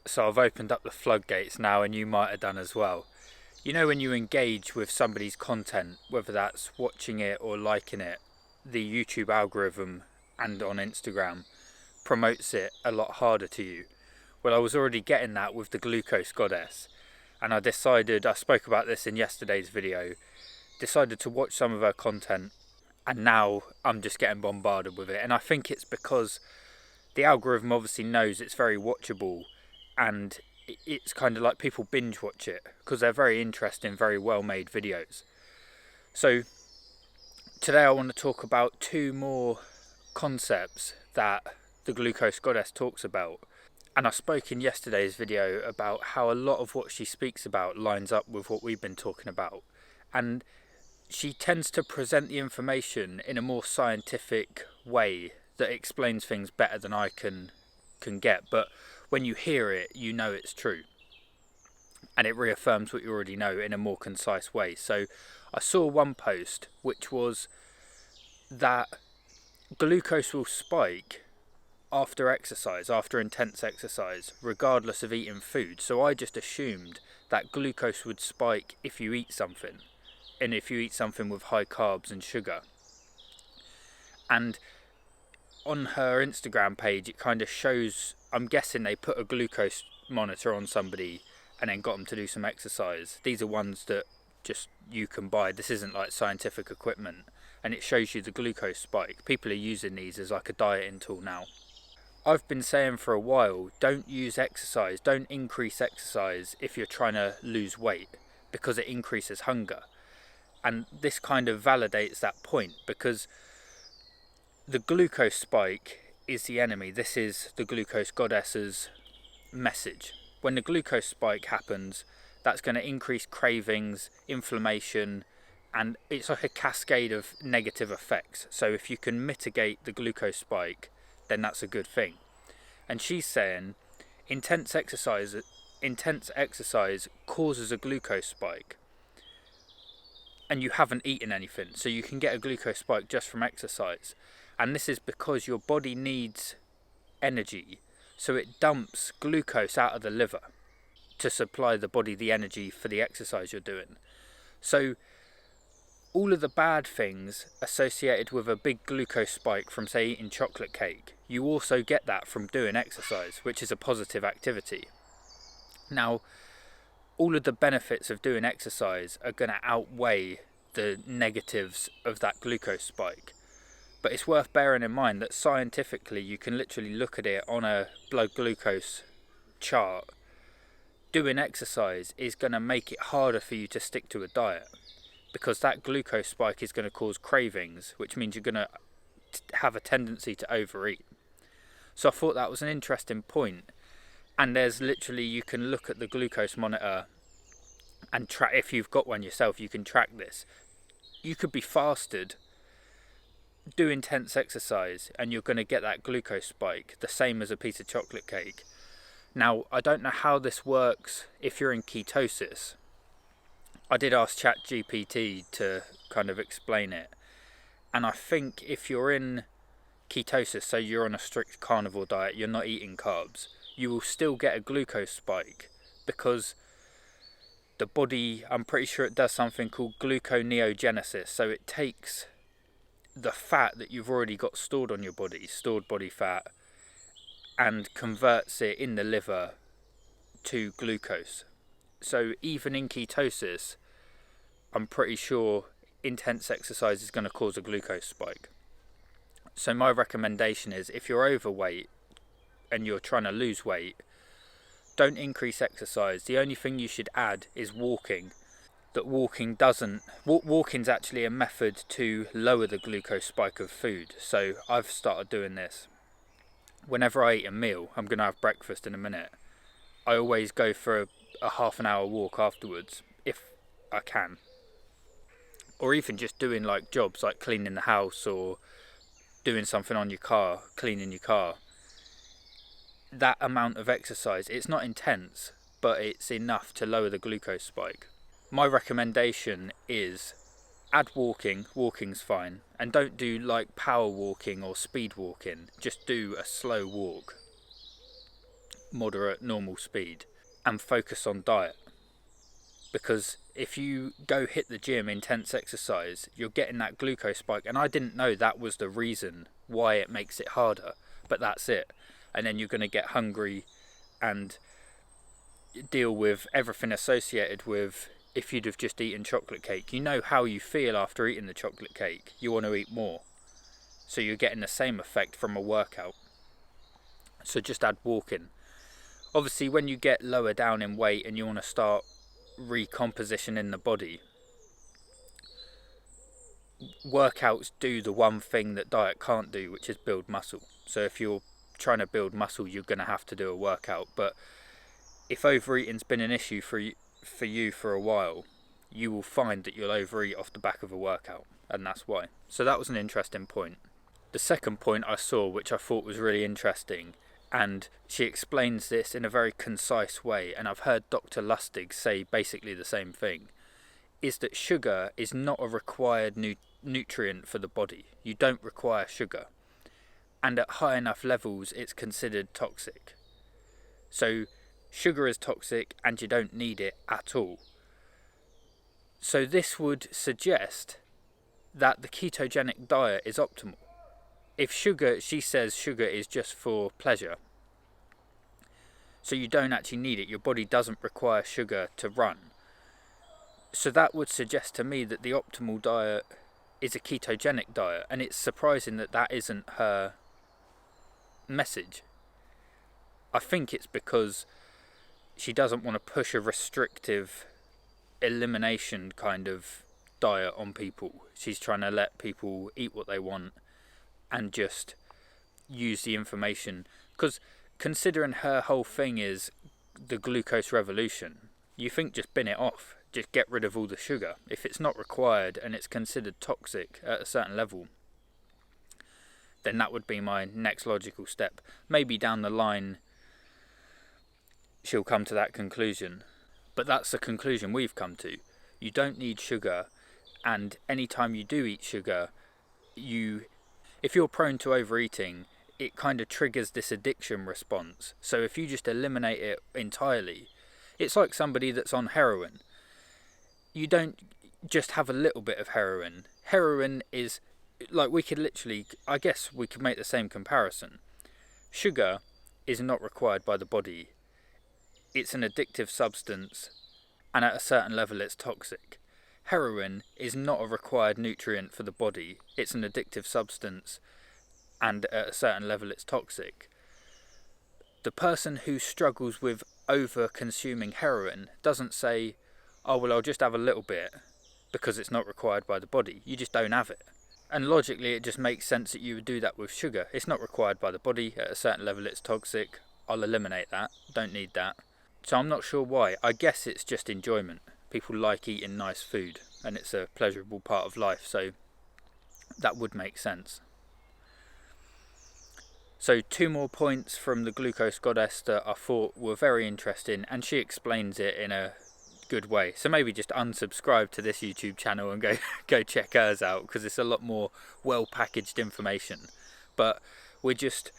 So I've opened up the floodgates now, and you might have done as well. You know, when you engage with somebody's content, whether that's watching it or liking it, the YouTube algorithm and on Instagram promotes it a lot harder to you. Well, I was already getting that with the Glucose Goddess, and I spoke about this in yesterday's video, decided to watch some of her content, and now I'm just getting bombarded with it. And I think it's because the algorithm obviously knows it's very watchable, and it's kind of like people binge watch it because they're very interesting, very well made videos. So today I want to talk about two more concepts that the Glucose Goddess talks about. And I spoke in yesterday's video about how a lot of what she speaks about lines up with what we've been talking about. And she tends to present the information in a more scientific way that explains things better than I can get. But when you hear it, you know it's true. And it reaffirms what you already know in a more concise way. So I saw one post which was that glucose will spike after exercise, after intense exercise, regardless of eating food. So I just assumed that glucose would spike if you eat something, and if you eat something with high carbs and sugar. And on her Instagram page, it kind of shows, I'm guessing they put a glucose monitor on somebody and then got them to do some exercise. These are ones that just you can buy. This isn't like scientific equipment, and it shows you the glucose spike. People are using these as like a dieting tool now. I've been saying for a while, don't use exercise, don't increase exercise if you're trying to lose weight, because it increases hunger. And this kind of validates that point, because the glucose spike is the enemy. This is the Glucose Goddess's message. When the glucose spike happens, that's going to increase cravings, inflammation, and it's like a cascade of negative effects. So if you can mitigate the glucose spike, then that's a good thing. And she's saying intense exercise causes a glucose spike, and you haven't eaten anything, so you can get a glucose spike just from exercise. And this is because your body needs energy, so it dumps glucose out of the liver to supply the body the energy for the exercise you're doing. So all of the bad things associated with a big glucose spike from, say, eating chocolate cake, you also get that from doing exercise, which is a positive activity. Now, all of the benefits of doing exercise are going to outweigh the negatives of that glucose spike. But it's worth bearing in mind that scientifically you can literally look at it on a blood glucose chart. Doing exercise is going to make it harder for you to stick to a diet, because that glucose spike is going to cause cravings, which means you're going to have a tendency to overeat. So I thought that was an interesting point. And there's literally, you can look at the glucose monitor and track, if you've got one yourself, you can track this. You could be fasted, do intense exercise, and you're going to get that glucose spike, the same as a piece of chocolate cake. Now, I don't know how this works if you're in ketosis. I did ask ChatGPT to kind of explain it. And I think if you're in ketosis, so you're on a strict carnivore diet, you're not eating carbs, you will still get a glucose spike, because the body, I'm pretty sure it does something called gluconeogenesis. So it takes the fat that you've already got stored on your body, stored body fat, and converts it in the liver to glucose. So even in ketosis, I'm pretty sure intense exercise is going to cause a glucose spike. So my recommendation is, if you're overweight and you're trying to lose weight, don't increase exercise. The only thing you should add is walking. Walking's actually a method to lower the glucose spike of food. So I've started doing this. Whenever I eat a meal, I'm going to have breakfast in a minute, I always go for a half an hour walk afterwards, if I can. Or even just doing like jobs like cleaning the house, or doing something on your car, cleaning your car. That amount of exercise, it's not intense, but it's enough to lower the glucose spike. My recommendation is add walking. Walking's fine. And don't do like power walking or speed walking. Just do a slow walk. moderate, normal speed, and focus on diet. Because if you go hit the gym, intense exercise, you're getting that glucose spike. And I didn't know that was the reason why it makes it harder, but that's it. And then you're going to get hungry and deal with everything associated with, if you'd have just eaten chocolate cake, you know how you feel after eating the chocolate cake. You want to eat more. So you're getting the same effect from a workout. So just add walking. Obviously, when you get lower down in weight and you want to start recomposition in the body, workouts do the one thing that diet can't do, which is build muscle. So if you're trying to build muscle, you're going to have to do a workout. But if overeating's been an issue for you for a while, you will find that you'll overeat off the back of a workout, and that's why. So that was an interesting point. The second point I saw, which I thought was really interesting, and she explains this in a very concise way, and I've heard Dr. Lustig say basically the same thing, is that sugar is not a required nutrient for the body. You don't require sugar. And at high enough levels, it's considered toxic. So sugar is toxic and you don't need it at all. So this would suggest that the ketogenic diet is optimal. If sugar, she says sugar is just for pleasure. So you don't actually need it. Your body doesn't require sugar to run. So that would suggest to me that the optimal diet is a ketogenic diet. And it's surprising that that isn't her message. I think it's because she doesn't want to push a restrictive elimination kind of diet on people. She's trying to let people eat what they want and just use the information, because considering her whole thing is the glucose revolution, you think just bin it off, just get rid of all the sugar. If it's not required and it's considered toxic at a certain level, then that would be my next logical step. Maybe down the line she'll come to that conclusion, but that's the conclusion we've come to. You don't need sugar, and anytime you do eat sugar, if you're prone to overeating, it kind of triggers this addiction response. So if you just eliminate it entirely, it's like somebody that's on heroin. You don't just have a little bit of heroin. Heroin is, like, we could literally, I guess we could make the same comparison. Sugar is not required by the body. It's an addictive substance, and at a certain level it's toxic. Heroin is not a required nutrient for the body. It's an addictive substance, and at a certain level it's toxic. The person who struggles with over-consuming heroin doesn't say, oh, well, I'll just have a little bit because it's not required by the body. You just don't have it. And logically, it just makes sense that you would do that with sugar. It's not required by the body. At a certain level, it's toxic. I'll eliminate that. Don't need that. So I'm not sure why. I guess it's just enjoyment. People like eating nice food, and it's a pleasurable part of life, so that would make sense. So 2 more points from the Glucose Goddess that I thought were very interesting, and she explains it in a good way. So maybe just unsubscribe to this YouTube channel and go check hers out, because it's a lot more well packaged information. But we're just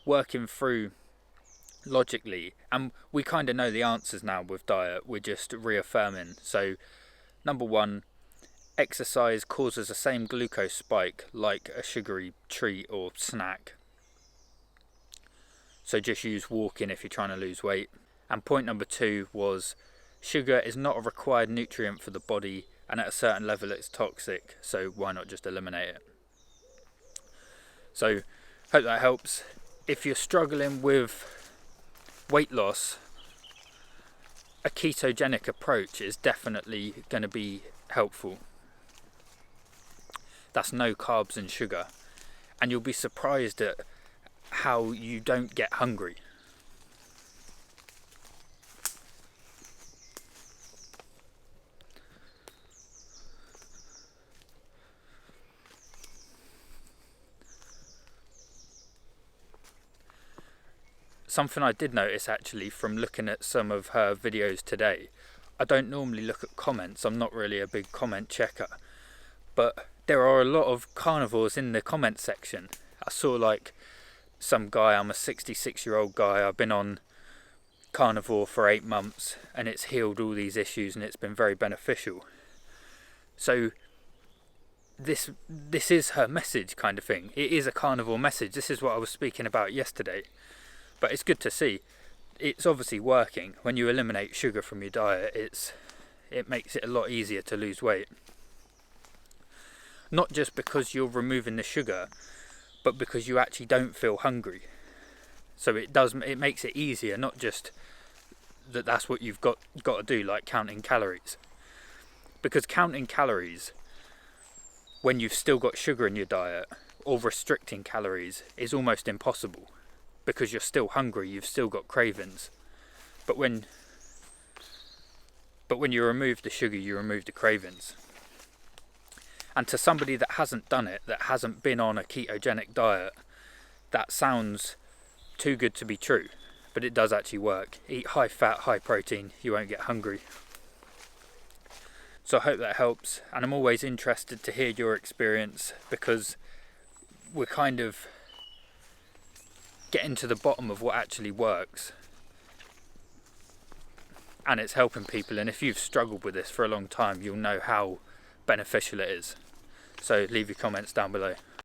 working through logically, and we kind of know the answers now with diet. We're just reaffirming. So number 1, exercise causes the same glucose spike like a sugary treat or snack. So just use walking if you're trying to lose weight. And point number 2 was sugar is not a required nutrient for the body, and at a certain level it's toxic, so why not just eliminate it? So hope that helps. If you're struggling with weight loss, a ketogenic approach is definitely going to be helpful. That's no carbs and sugar, and you'll be surprised at how you don't get hungry. Something I did notice actually from looking at some of her videos today, I don't normally look at comments, I'm not really a big comment checker, but there are a lot of carnivores in the comment section. I saw like some guy, I'm a 66-year-old guy, I've been on carnivore for 8 months and it's healed all these issues and it's been very beneficial. So this is her message, kind of thing. It is a carnivore message. This is what I was speaking about yesterday. But it's good to see it's obviously working. When you eliminate sugar from your diet, it makes it a lot easier to lose weight. Not just because you're removing the sugar, but because you actually don't feel hungry. So it makes it easier, not just that's what you've got to do, like counting calories. Because counting calories when you've still got sugar in your diet, or restricting calories, is almost impossible, because you're still hungry, you've still got cravings. But when you remove the sugar, you remove the cravings. And to somebody that hasn't done it, that hasn't been on a ketogenic diet, that sounds too good to be true, but it does actually work. Eat high fat, high protein, you won't get hungry. So I hope that helps, and I'm always interested to hear your experience, because we're kind of getting to the bottom of what actually works, and it's helping people. And if you've struggled with this for a long time, you'll know how beneficial it is. So leave your comments down below.